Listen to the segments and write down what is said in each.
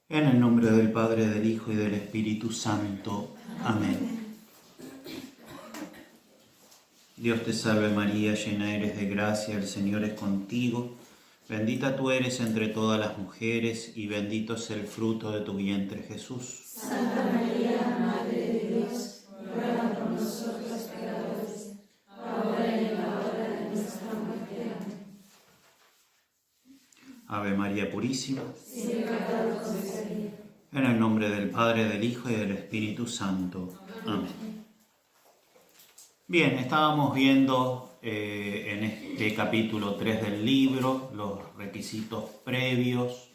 En el nombre del Padre, del Hijo y del Espíritu Santo. Amén. Dios te salve María, llena eres de gracia, el Señor es contigo. Bendita tú eres entre todas las mujeres y bendito es el fruto de tu vientre, Jesús. Santa María, Madre de Dios, ruega por nosotros pecadores, ahora y en la hora de nuestra muerte. Amén. Ave María Purísima. Sin pecado concebida. En el nombre del Padre, del Hijo y del Espíritu Santo. Amén. Bien, estábamos viendo en este capítulo 3 del libro los requisitos previos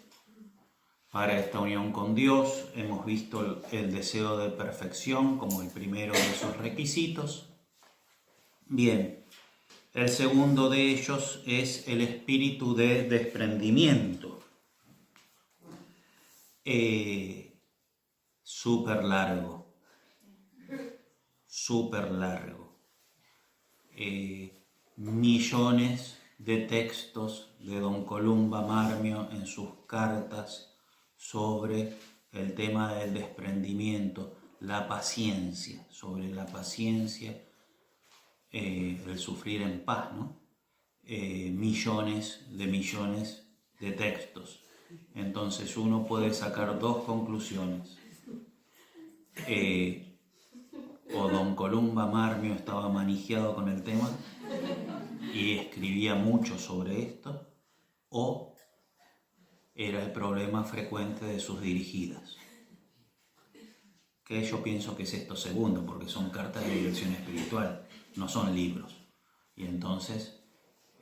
para esta unión con Dios. Hemos visto el deseo de perfección como el primero de esos requisitos. Bien, el segundo de ellos es el espíritu de desprendimiento. Súper largo. Millones de textos de don Columba Marmio en sus cartas sobre el tema del desprendimiento, la paciencia, sobre la paciencia, el sufrir en paz, ¿no? Millones de textos. Entonces uno puede sacar dos conclusiones. O don Columba Marmio estaba manijeado con el tema y escribía mucho sobre esto, o era el problema frecuente de sus dirigidas. Que yo pienso que es esto segundo, porque son cartas de dirección espiritual, no son libros. Y entonces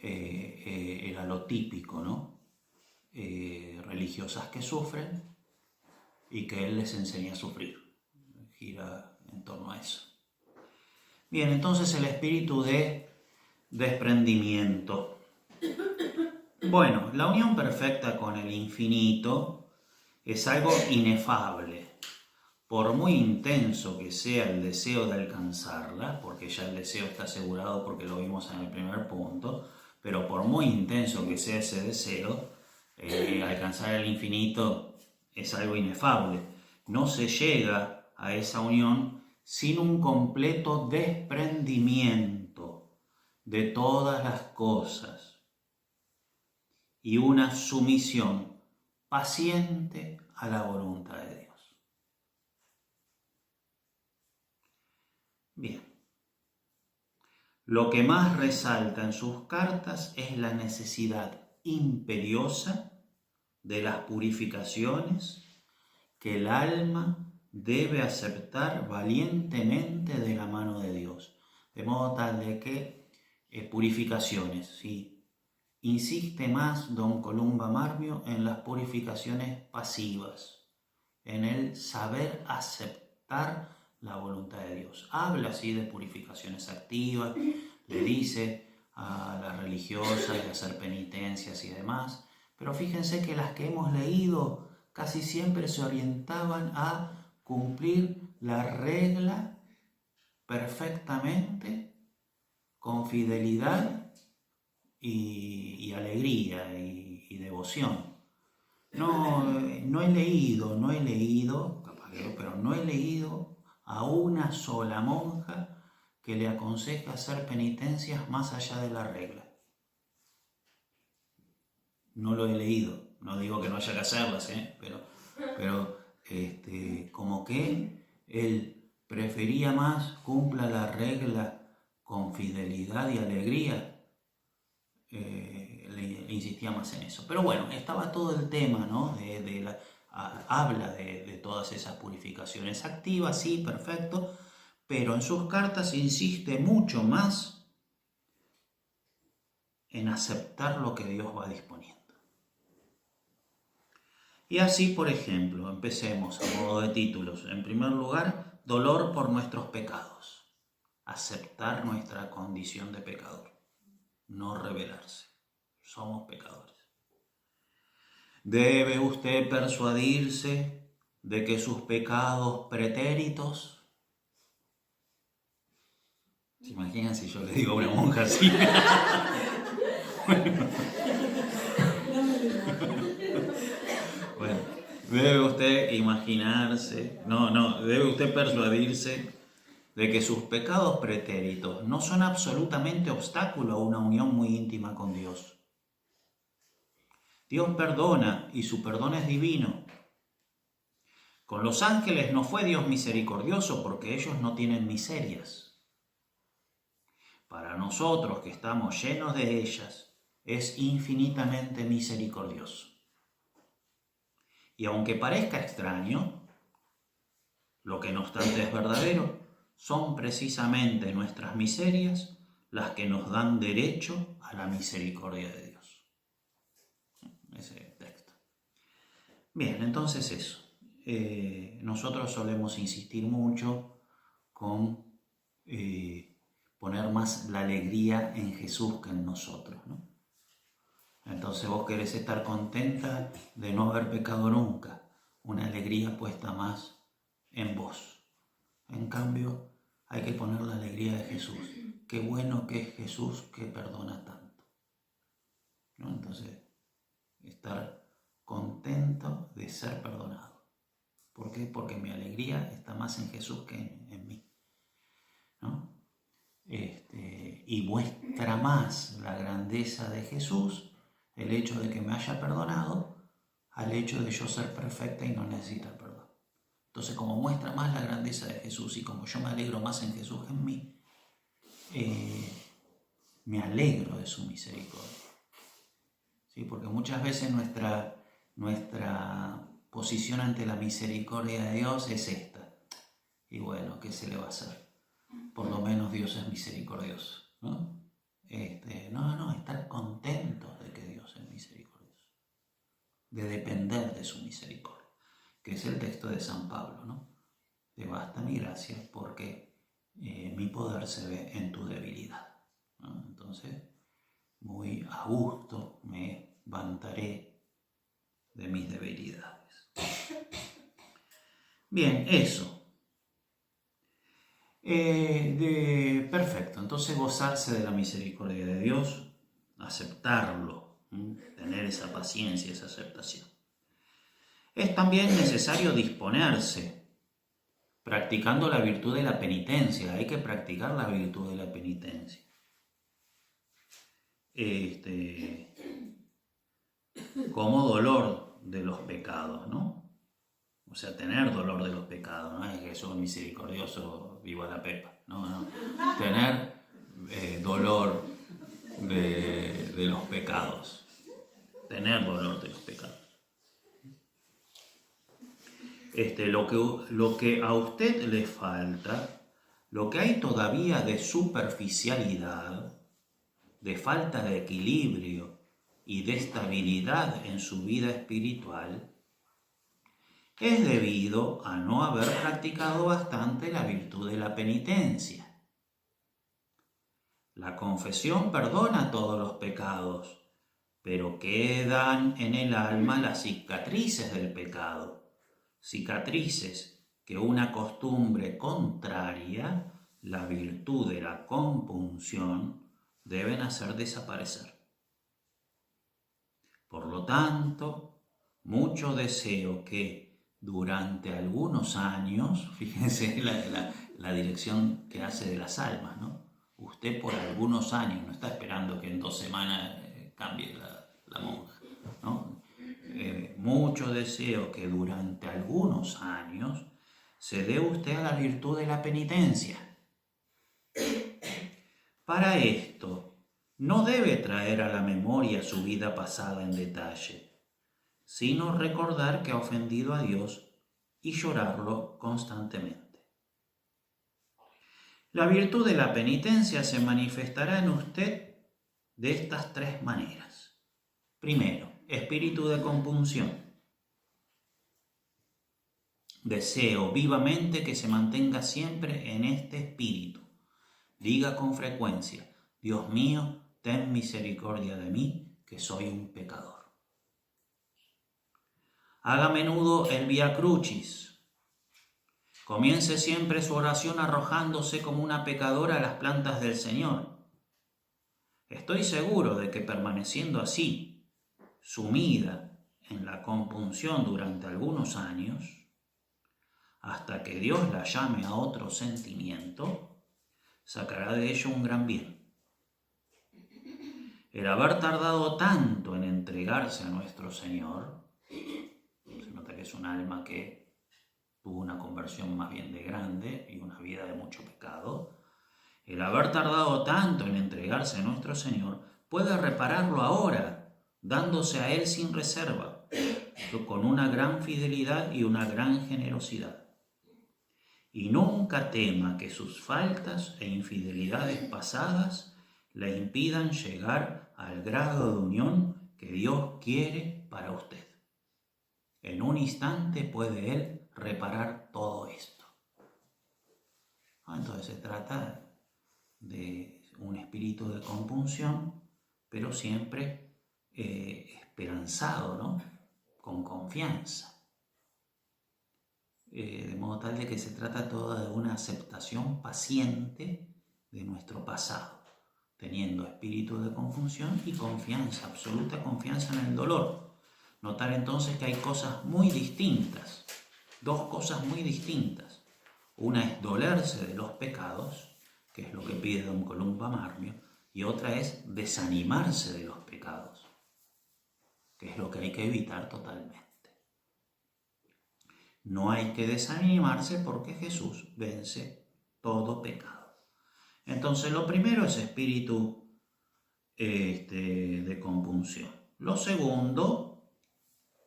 era lo típico, ¿no? Religiosas que sufren y que él les enseña a sufrir. Gira en torno a eso. Bien, entonces el espíritu de desprendimiento. Bueno, la unión perfecta con el infinito es algo inefable. Por muy intenso que sea el deseo de alcanzarla, porque ya el deseo está asegurado porque lo vimos en el primer punto, pero por muy intenso que sea ese deseo, alcanzar el infinito es algo inefable. No se llega a esa unión sin un completo desprendimiento de todas las cosas y una sumisión paciente a la voluntad de Dios. Bien, lo que más resalta en sus cartas es la necesidad imperiosa de las purificaciones que el alma debe aceptar valientemente de la mano de Dios, de modo tal de que purificaciones, ¿sí? Insiste más don Columba Marmio en las purificaciones pasivas, en el saber aceptar la voluntad de Dios. Habla así de purificaciones activas, le dice a las religiosas de hacer penitencias y demás, pero fíjense que las que hemos leído casi siempre se orientaban a cumplir la regla perfectamente, con fidelidad y alegría y devoción. No he leído, pero no he leído a una sola monja que le aconseje hacer penitencias más allá de la regla. No lo he leído, no digo que no haya que hacerlas, pero como que él prefería más cumpla la regla con fidelidad y alegría, le insistía más en eso. Pero bueno, estaba todo el tema, ¿no? Habla de todas esas purificaciones activas, sí, perfecto, pero en sus cartas insiste mucho más en aceptar lo que Dios va disponiendo. Y así, por ejemplo, empecemos a modo de títulos. En primer lugar, dolor por nuestros pecados. Aceptar nuestra condición de pecador. No rebelarse. Somos pecadores. Debe usted persuadirse de que sus pecados pretéritos... ¿Se imaginan si yo le digo a una monja así? Bueno, Debe usted imaginarse, debe usted persuadirse de que sus pecados pretéritos no son absolutamente obstáculo a una unión muy íntima con Dios. Dios perdona y su perdón es divino. Con los ángeles no fue Dios misericordioso porque ellos no tienen miserias. Para nosotros que estamos llenos de ellas, es infinitamente misericordioso. Y aunque parezca extraño, lo que no obstante es verdadero, son precisamente nuestras miserias las que nos dan derecho a la misericordia de Dios. Ese texto. Bien, entonces eso. Nosotros solemos insistir mucho con poner más la alegría en Jesús que en nosotros, ¿no? Entonces vos querés estar contenta de no haber pecado nunca, una alegría puesta más en vos. En cambio, hay que poner la alegría de Jesús. Qué bueno que es Jesús que perdona tanto, ¿no? Entonces, estar contento de ser perdonado. ¿Por qué? Porque mi alegría está más en Jesús que en mí, ¿no? Y muestra más la grandeza de Jesús el hecho de que me haya perdonado al hecho de yo ser perfecta y no necesitar perdón. Entonces, como muestra más la grandeza de Jesús y como yo me alegro más en Jesús que en mí, me alegro de su misericordia. ¿Sí? Porque muchas veces nuestra posición ante la misericordia de Dios es esta. Y bueno, ¿qué se le va a hacer? Por lo menos Dios es misericordioso, ¿no? Estar contentos de que Dios es misericordioso, de depender de su misericordia, que es el texto de San Pablo, ¿no? Te basta mi gracia porque mi poder se ve en tu debilidad, ¿no? Entonces, muy a gusto me vantaré de mis debilidades. Bien, eso. Perfecto, entonces gozarse de la misericordia de Dios, aceptarlo, tener esa paciencia, esa aceptación. Es también necesario disponerse, practicando la virtud de la penitencia. Hay que practicar la virtud de la penitencia. Como dolor de los pecados, ¿no? O sea, tener dolor de los pecados, no es que soy misericordioso, viva la pepa, no. Tener dolor de los pecados, tener dolor de los pecados. Lo que a usted le falta, lo que hay todavía de superficialidad, de falta de equilibrio y de estabilidad en su vida espiritual, es debido a no haber practicado bastante la virtud de la penitencia. La confesión perdona todos los pecados, pero quedan en el alma las cicatrices del pecado, cicatrices que una costumbre contraria, la virtud de la compunción, deben hacer desaparecer. Por lo tanto, mucho deseo que durante algunos años, fíjense la dirección que hace de las almas, ¿no? Usted por algunos años, no está esperando que en 2 semanas cambie la monja, ¿no? Mucho deseo que durante algunos años se dé usted a la virtud de la penitencia. Para esto, no debe traer a la memoria su vida pasada en detalle, sino recordar que ha ofendido a Dios y llorarlo constantemente. La virtud de la penitencia se manifestará en usted de estas 3 maneras. Primero, espíritu de compunción. Deseo vivamente que se mantenga siempre en este espíritu. Diga con frecuencia: Dios mío, ten misericordia de mí, que soy un pecador. Haga a menudo el Vía Crucis. Comience siempre su oración arrojándose como una pecadora a las plantas del Señor. Estoy seguro de que permaneciendo así, sumida en la compunción durante algunos años, hasta que Dios la llame a otro sentimiento, sacará de ello un gran bien. El haber tardado tanto en entregarse a nuestro Señor, se nota que es un alma que tuvo una conversión más bien de grande y una vida de mucho pecado. El haber tardado tanto en entregarse a nuestro Señor puede repararlo ahora, dándose a Él sin reserva, con una gran fidelidad y una gran generosidad. Y nunca tema que sus faltas e infidelidades pasadas le impidan llegar al grado de unión que Dios quiere para usted. En un instante puede Él reparar todo esto. Entonces se trata de un espíritu de compunción, pero siempre esperanzado, ¿no? Con confianza. De modo tal de que se trata todo de una aceptación paciente de nuestro pasado, teniendo espíritu de compunción y confianza, absoluta confianza en el dolor. Notar entonces que hay cosas muy distintas, dos cosas muy distintas. Una es dolerse de los pecados, que es lo que pide don Columba Marmio, y otra es desanimarse de los pecados, que es lo que hay que evitar totalmente. No hay que desanimarse porque Jesús vence todo pecado. Entonces lo primero es espíritu de compunción. Lo segundo,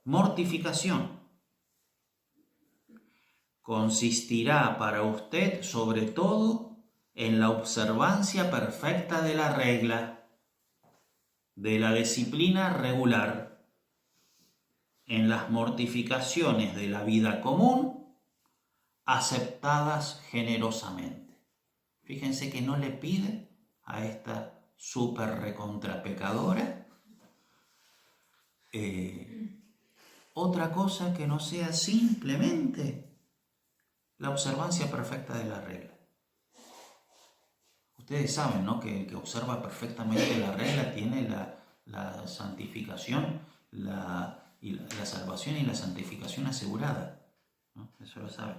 mortificación. Consistirá para usted sobre todo en la observancia perfecta de la regla, de la disciplina regular, en las mortificaciones de la vida común, aceptadas generosamente. Fíjense que no le pide a esta súper recontra pecadora otra cosa que no sea simplemente la observancia perfecta de la regla. Ustedes saben, ¿no?, que el que observa perfectamente la regla tiene la santificación, la salvación y la santificación asegurada, ¿no? Eso lo saben.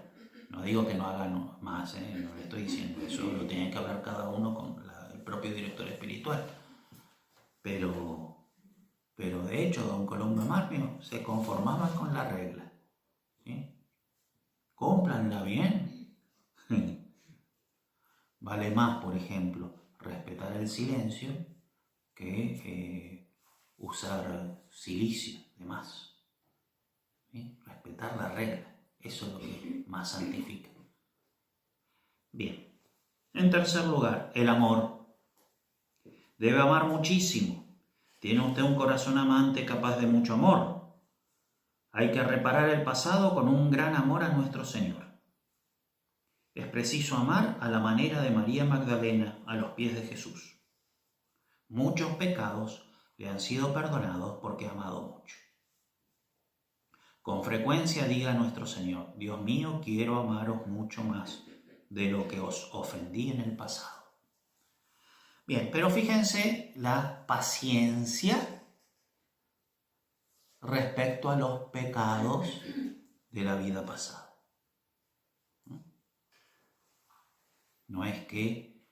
No digo que no hagan más, no le estoy diciendo. Eso lo tiene que hablar cada uno con el propio director espiritual. Pero de hecho, don Columba Marmio se conformaba con la regla, ¿sí? Cúmplanla bien. Vale más, por ejemplo, respetar el silencio que usar silicio, demás. ¿Sí? Respetar la regla, eso es lo que más santifica. Bien, en tercer lugar, el amor. Debe amar muchísimo. Tiene usted un corazón amante capaz de mucho amor. Hay que reparar el pasado con un gran amor a nuestro Señor. Es preciso amar a la manera de María Magdalena a los pies de Jesús. Muchos pecados le han sido perdonados porque ha amado mucho. Con frecuencia diga a nuestro Señor: Dios mío, quiero amaros mucho más de lo que os ofendí en el pasado. Bien, pero fíjense la paciencia respecto a los pecados de la vida pasada. No es que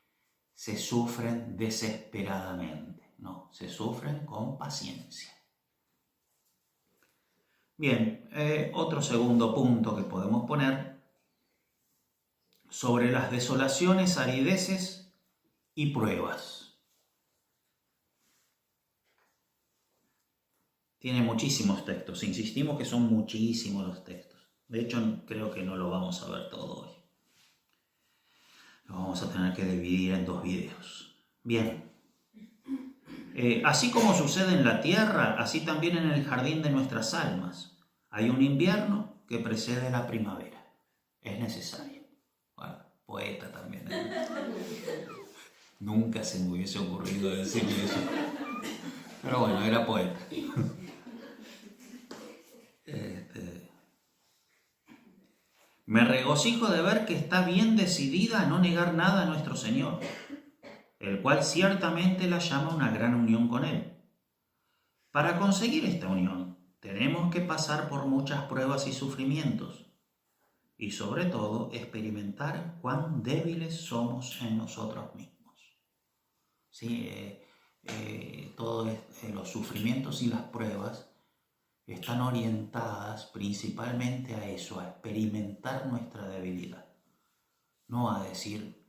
se sufren desesperadamente, no, se sufren con paciencia. Bien, otro segundo punto que podemos poner sobre las desolaciones, arideces y pruebas. Tiene muchísimos textos, insistimos que son muchísimos los textos. De hecho, creo que no lo vamos a ver todo hoy. Lo vamos a tener que dividir en 2 videos. Bien. Así como sucede en la tierra, así también en el jardín de nuestras almas. Hay un invierno que precede la primavera. Es necesario. Bueno, poeta también. Nunca se me hubiese ocurrido decir eso. Pero bueno, era poeta. Me regocijo de ver que está bien decidida a no negar nada a nuestro Señor, el cual ciertamente la llama a una gran unión con Él. Para conseguir esta unión, tenemos que pasar por muchas pruebas y sufrimientos y sobre todo experimentar cuán débiles somos en nosotros mismos. ¿Sí? Todos los sufrimientos y las pruebas están orientadas principalmente a eso, a experimentar nuestra debilidad, no a decir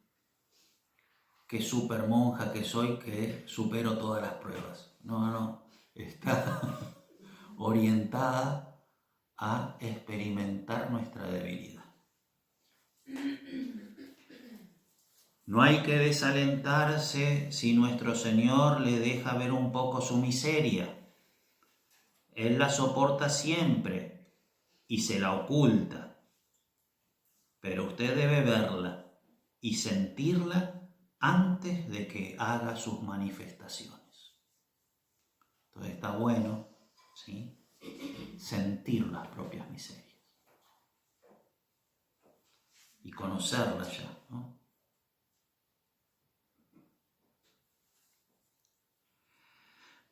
qué super monja que soy, que supero todas las pruebas. No, está orientada a experimentar nuestra debilidad. No hay que desalentarse si nuestro Señor le deja ver un poco su miseria. Él la soporta siempre y se la oculta. Pero usted debe verla y sentirla antes de que haga sus manifestaciones. Entonces está bueno, ¿sí?, sentir las propias miserias y conocerlas ya, ¿no?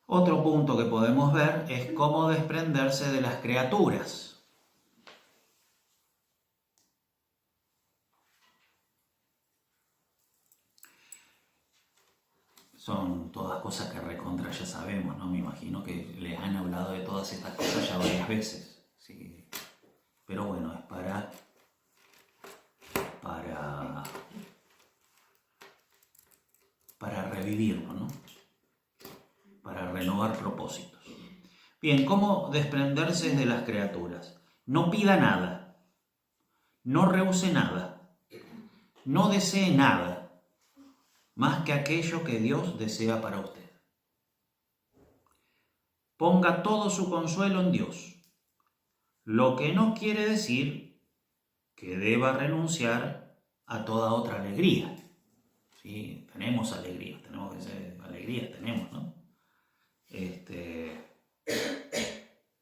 Otro punto que podemos ver es cómo desprenderse de las criaturas. Son todas cosas que recontra ya sabemos, ¿no? Me imagino que les han hablado de todas estas cosas ya varias veces, ¿sí? Pero bueno, es para revivirlo, ¿no? Para renovar propósitos. Bien, ¿cómo desprenderse de las criaturas? No pida nada, no rehúse nada, no desee nada más que aquello que Dios desea para usted. Ponga todo su consuelo en Dios, lo que no quiere decir que deba renunciar a toda otra alegría. Sí, tenemos alegrías, tenemos ¿no?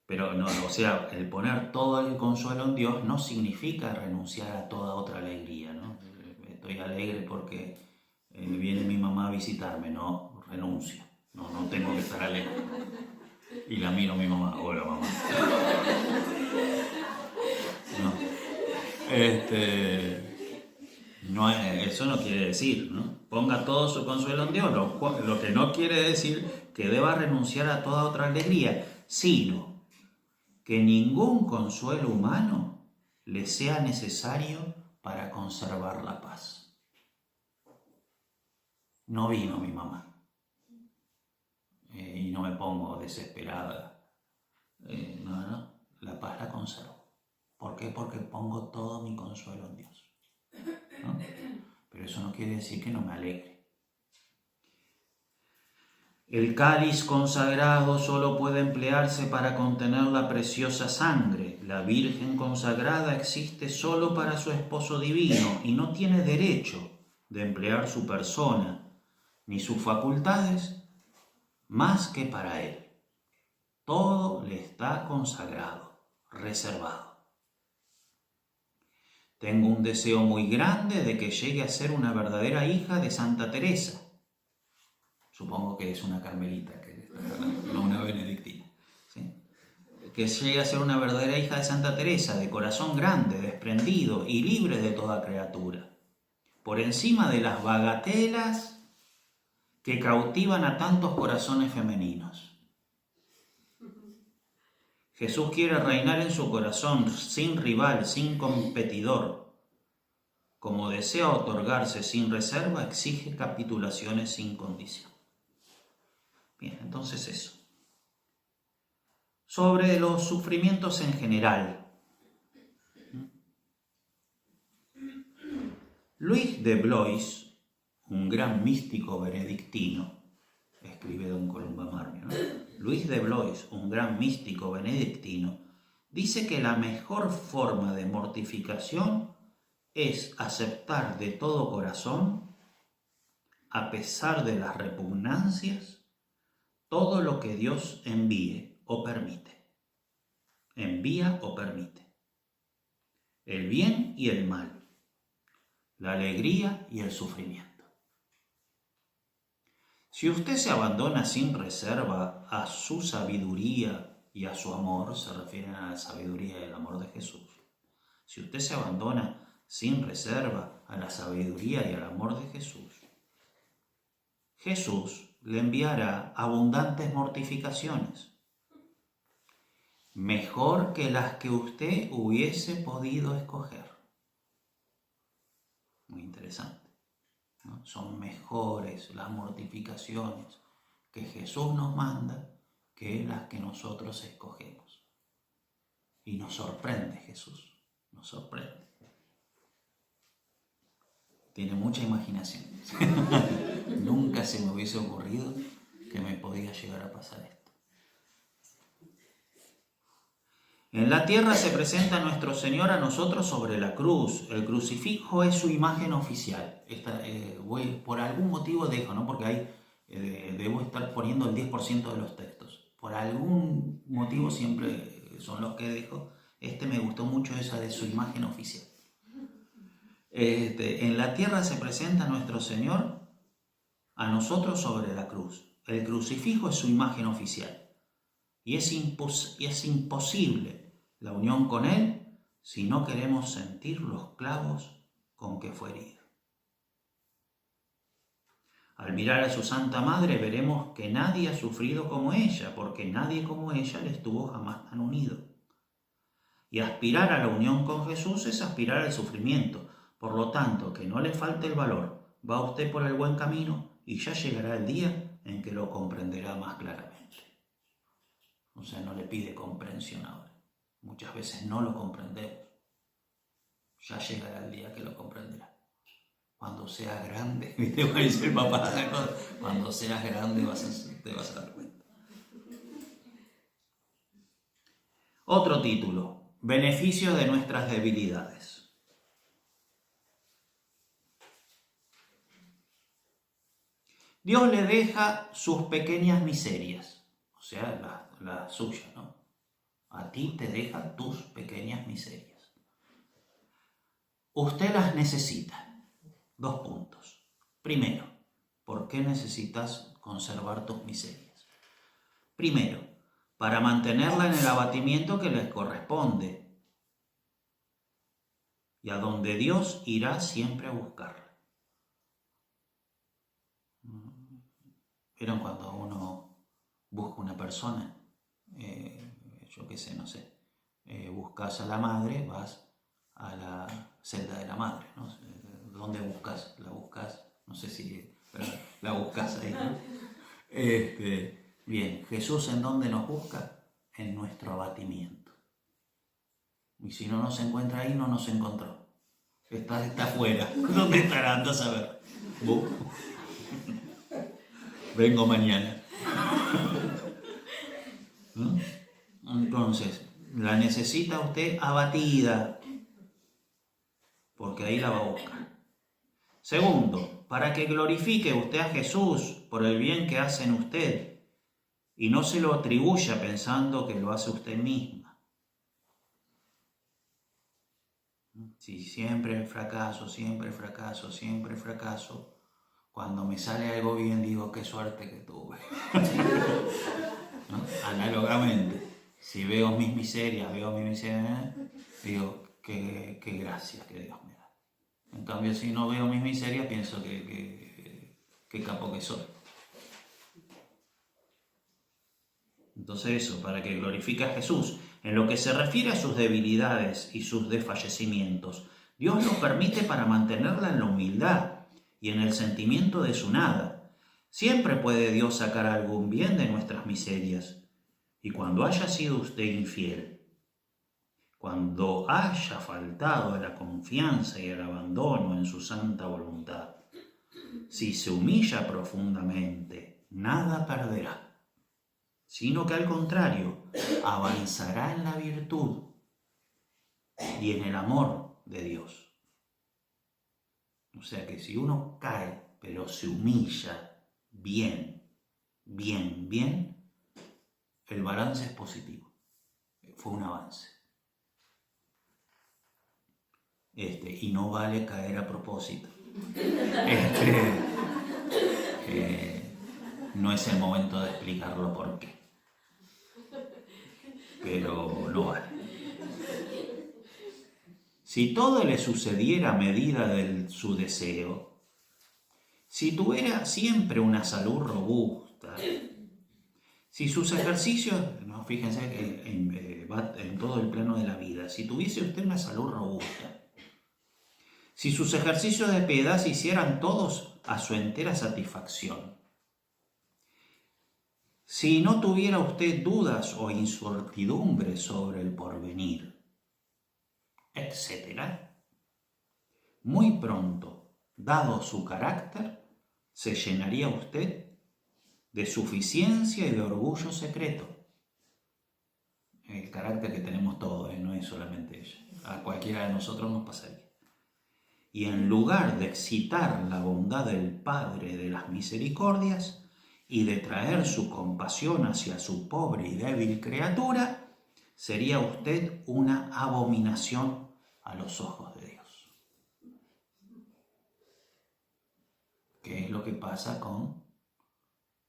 Pero no, o sea, el poner todo el consuelo en Dios no significa renunciar a toda otra alegría, ¿no? Estoy alegre porque viene mi mamá a visitarme, no, renuncio, no tengo que estar alegre. Y la miro a mi mamá, hola mamá. No, eso no quiere decir, ¿no? Ponga todo su consuelo en Dios, lo que no quiere decir que deba renunciar a toda otra alegría, sino que ningún consuelo humano le sea necesario para conservar la paz. No vino mi mamá y no me pongo desesperada. No, la paz la conservo. ¿Por qué? Porque pongo todo mi consuelo en Dios, ¿no? Pero eso no quiere decir que no me alegre. El cáliz consagrado solo puede emplearse para contener la preciosa sangre. La Virgen consagrada existe solo para su esposo divino y no tiene derecho de emplear su persona ni sus facultades más que para él. Todo le está consagrado, reservado. Tengo un deseo muy grande de que llegue a ser una verdadera hija de Santa Teresa. Supongo que es una carmelita, no una benedictina, ¿sí? Que llegue a ser una verdadera hija de Santa Teresa, de corazón grande, desprendido y libre de toda criatura, por encima de las bagatelas que cautivan a tantos corazones femeninos. Jesús quiere reinar en su corazón sin rival, sin competidor. Como desea otorgarse sin reserva, exige capitulaciones sin condición. Bien, entonces eso. Sobre los sufrimientos en general. Luis de Blois, un gran místico benedictino, escribe don Columba Marmio, ¿no? Luis de Blois, un gran místico benedictino, dice que la mejor forma de mortificación es aceptar de todo corazón, a pesar de las repugnancias, todo lo que Dios envíe o permite. Envía o permite. El bien y el mal. La alegría y el sufrimiento. Si usted se abandona sin reserva a su sabiduría y a su amor se refieren a la sabiduría y el amor de Jesús. Si usted se abandona sin reserva a la sabiduría y al amor de Jesús, Jesús le enviará abundantes mortificaciones, mejor que las que usted hubiese podido escoger. Muy interesante, ¿no? Son mejores las mortificaciones que Jesús nos manda que las que nosotros escogemos. Y nos sorprende Jesús, nos sorprende. Tiene mucha imaginación. Nunca se me hubiese ocurrido que me podía llegar a pasar esto. En la tierra se presenta nuestro Señor a nosotros sobre la cruz. El crucifijo es su imagen oficial. Por algún motivo dejo, ¿no? Porque debo estar poniendo el 10% de los textos. Por algún motivo siempre son los que dejo. Me gustó mucho esa de su imagen oficial. En la tierra se presenta nuestro Señor a nosotros sobre la cruz. El crucifijo es su imagen oficial. Y es imposible la unión con Él si no queremos sentir los clavos con que fue herido. Al mirar a su Santa Madre veremos que nadie ha sufrido como ella, porque nadie como ella le estuvo jamás tan unido. Y aspirar a la unión con Jesús es aspirar al sufrimiento. Por lo tanto, que no le falte el valor. Va usted por el buen camino y ya llegará el día en que lo comprenderá más claramente. O sea, no le pide comprensión ahora. Muchas veces no lo comprendemos. Ya llegará el día que lo comprenderá. Cuando seas grande, ¿viste? Va a decir el papá, cuando seas grande te vas a dar cuenta. Otro título: Beneficios de nuestras debilidades. Dios le deja sus pequeñas miserias, o sea, la suya, ¿no? A ti te deja tus pequeñas miserias. Usted las necesita. 2 puntos. Primero, ¿por qué necesitas conservar tus miserias? Primero, para mantenerla en el abatimiento que les corresponde y a donde Dios irá siempre a buscarla. ¿Vieron cuando uno busca una persona? Yo qué sé, no sé. Buscas a la madre, vas a la celda de la madre, ¿no? ¿Dónde buscas? La buscas, no sé si, pero la buscas ahí, ¿no? Bien, Jesús, ¿en dónde nos busca? En nuestro abatimiento. Y si no nos encuentra ahí, no nos encontró. Está afuera. ¿Dónde estará? Anda a saber. Vengo mañana. ¿No? Entonces, la necesita usted abatida, porque ahí la va a buscar. Segundo, para que glorifique usted a Jesús por el bien que hace en usted y no se lo atribuya pensando que lo hace usted misma. Si siempre fracaso, cuando me sale algo bien digo qué suerte que tuve. ¿No? Análogamente, si veo mis miserias, digo qué gracias que Dios me da. En cambio, si no veo mis miserias, pienso que capo que soy. Entonces eso, para que glorifique a Jesús. En lo que se refiere a sus debilidades y sus desfallecimientos, Dios lo permite para mantenerla en la humildad y en el sentimiento de su nada. Siempre puede Dios sacar algún bien de nuestras miserias. Y cuando haya sido usted infiel, cuando haya faltado a la confianza y al abandono en su santa voluntad, si se humilla profundamente, nada perderá, sino que al contrario, avanzará en la virtud y en el amor de Dios. O sea que si uno cae, pero se humilla bien, el balance es positivo. Fue un avance. Y no vale caer a propósito. No es el momento de explicarlo por qué. pero no vale. Si todo le sucediera a medida de su deseo, si tuviera siempre una salud robusta, si sus ejercicios, no, fíjense que va en todo el plano de la vida, si tuviese usted una salud robusta, si sus ejercicios de piedad se hicieran todos a su entera satisfacción, si no tuviera usted dudas o incertidumbres sobre el porvenir, etc., muy pronto, dado su carácter, se llenaría usted de suficiencia y de orgullo secreto. El carácter que tenemos todos, no es solamente ella. A cualquiera de nosotros nos pasaría. Y en lugar de excitar la bondad del Padre de las misericordias y de traer su compasión hacia su pobre y débil criatura, sería usted una abominación a los ojos de Dios. ¿Qué es lo que pasa con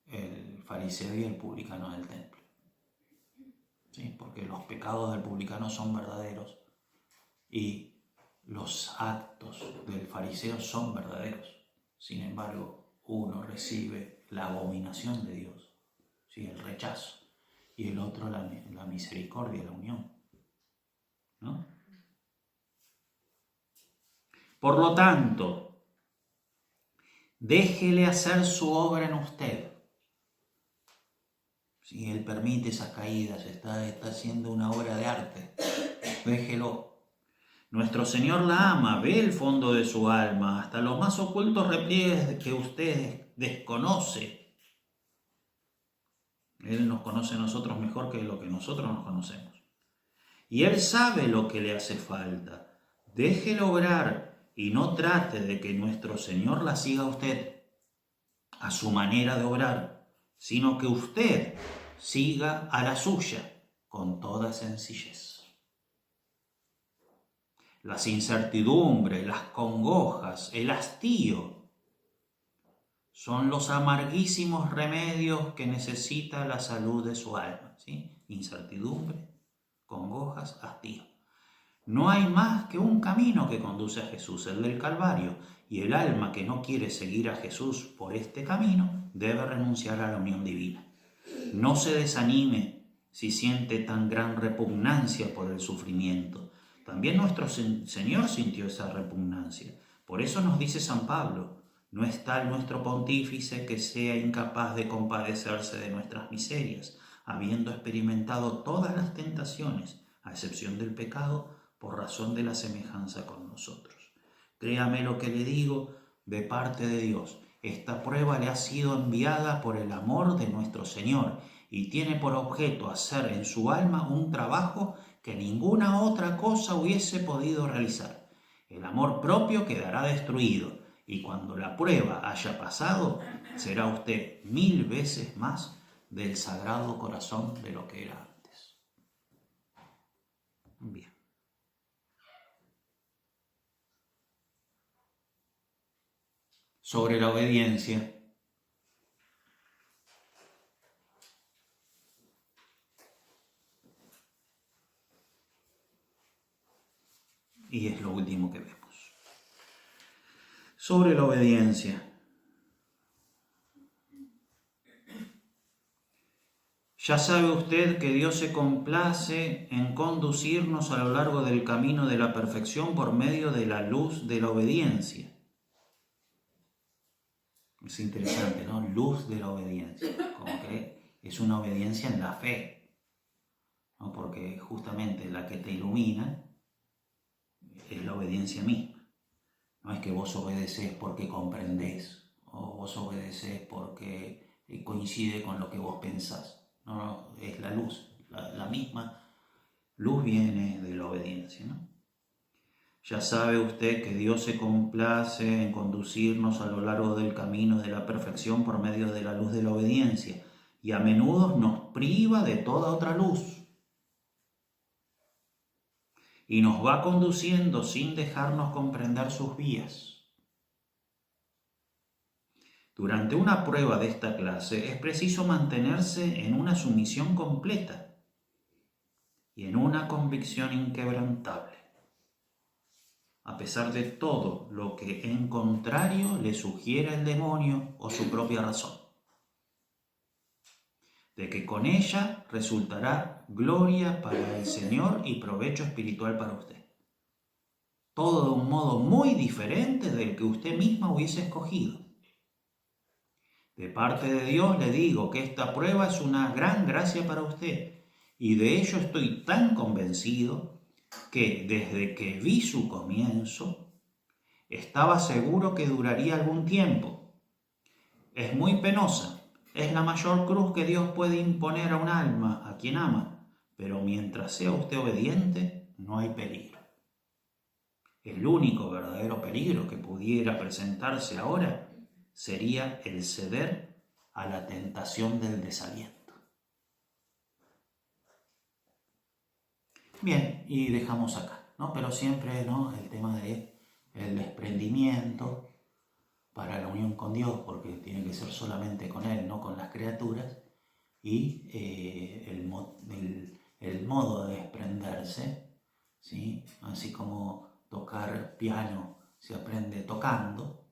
el fariseo y el publicano del templo? ¿Sí? Porque los pecados del publicano son verdaderos y los actos del fariseo son verdaderos. Sin embargo, uno recibe la abominación de Dios, ¿sí? El rechazo, y el otro la misericordia, la unión, ¿no? Por lo tanto, déjele hacer su obra en usted. Si Él permite esas caídas, está haciendo una obra de arte, déjelo. Nuestro Señor la ama, ve el fondo de su alma, hasta los más ocultos repliegues que usted desconoce. Él nos conoce a nosotros mejor que lo que nosotros nos conocemos. Y Él sabe lo que le hace falta. Déjelo obrar y no trate de que nuestro Señor la siga a usted a su manera de obrar, sino que usted siga a la suya con toda sencillez. Las incertidumbres, las congojas, el hastío son los amarguísimos remedios que necesita la salud de su alma, ¿sí? Incertidumbre, congojas, hastío. No hay más que un camino que conduce a Jesús, el del Calvario, y el alma que no quiere seguir a Jesús por este camino debe renunciar a la unión divina. No se desanime si siente tan gran repugnancia por el sufrimiento. También nuestro Señor sintió esa repugnancia. Por eso nos dice San Pablo, no es tal nuestro pontífice que sea incapaz de compadecerse de nuestras miserias, habiendo experimentado todas las tentaciones, a excepción del pecado, por razón de la semejanza con nosotros. Créame lo que le digo de parte de Dios. Esta prueba le ha sido enviada por el amor de nuestro Señor y tiene por objeto hacer en su alma un trabajo que ninguna otra cosa hubiese podido realizar. El amor propio quedará destruido y cuando la prueba haya pasado, será usted 1000 veces más del Sagrado Corazón de lo que era antes. Bien. Sobre la obediencia. Y es lo último que vemos. Sobre la obediencia. Ya sabe usted que Dios se complace en conducirnos a lo largo del camino de la perfección por medio de la luz de la obediencia. Es interesante, ¿no? Luz de la obediencia. Como que es una obediencia en la fe, ¿no? Porque justamente la que te ilumina es la obediencia misma. No es que vos obedeces porque comprendés o vos obedeces porque coincide con lo que vos pensás. No, es la luz. La misma luz viene de la obediencia, ¿no? Ya sabe usted que Dios se complace en conducirnos a lo largo del camino de la perfección por medio de la luz de la obediencia y a menudo nos priva de toda otra luz. Y nos va conduciendo sin dejarnos comprender sus vías. Durante una prueba de esta clase es preciso mantenerse en una sumisión completa. y en una convicción inquebrantable, a pesar de todo lo que en contrario le sugiere el demonio o su propia razón, de que con ella resultará gloria para el Señor y provecho espiritual para usted. Todo de un modo muy diferente del que usted misma hubiese escogido. De parte de Dios le digo que esta prueba es una gran gracia para usted, y de ello estoy tan convencido que desde que vi su comienzo, estaba seguro que duraría algún tiempo. Es muy penosa, es la mayor cruz que Dios puede imponer a un alma a quien ama, pero mientras sea usted obediente, no hay peligro. El único verdadero peligro que pudiera presentarse ahora sería el ceder a la tentación del desaliento. Bien, y dejamos acá, ¿no? Pero siempre, ¿no?, el tema de el desprendimiento para la unión con Dios, porque tiene que ser solamente con Él, no con las criaturas, y el modo de desprenderse, ¿sí? Así como tocar piano se aprende tocando,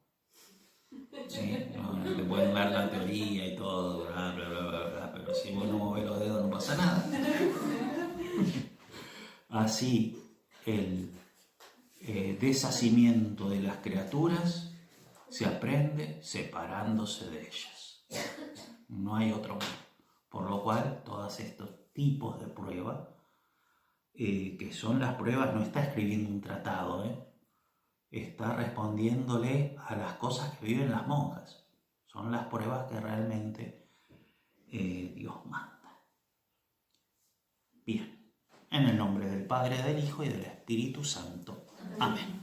¿sí? No, te pueden dar la teoría y todo, bla, bla, bla, bla, bla, pero si vos no movés los dedos no pasa nada. Así, el deshacimiento de las criaturas se aprende separándose de ellas. No hay otro modo. Por lo cual, todos estos tipos de pruebas, que son las pruebas, no está escribiendo un tratado, está respondiéndole a las cosas que viven las monjas. Son las pruebas que realmente Dios manda. Bien. En el nombre del Padre, del Hijo y del Espíritu Santo. Amén.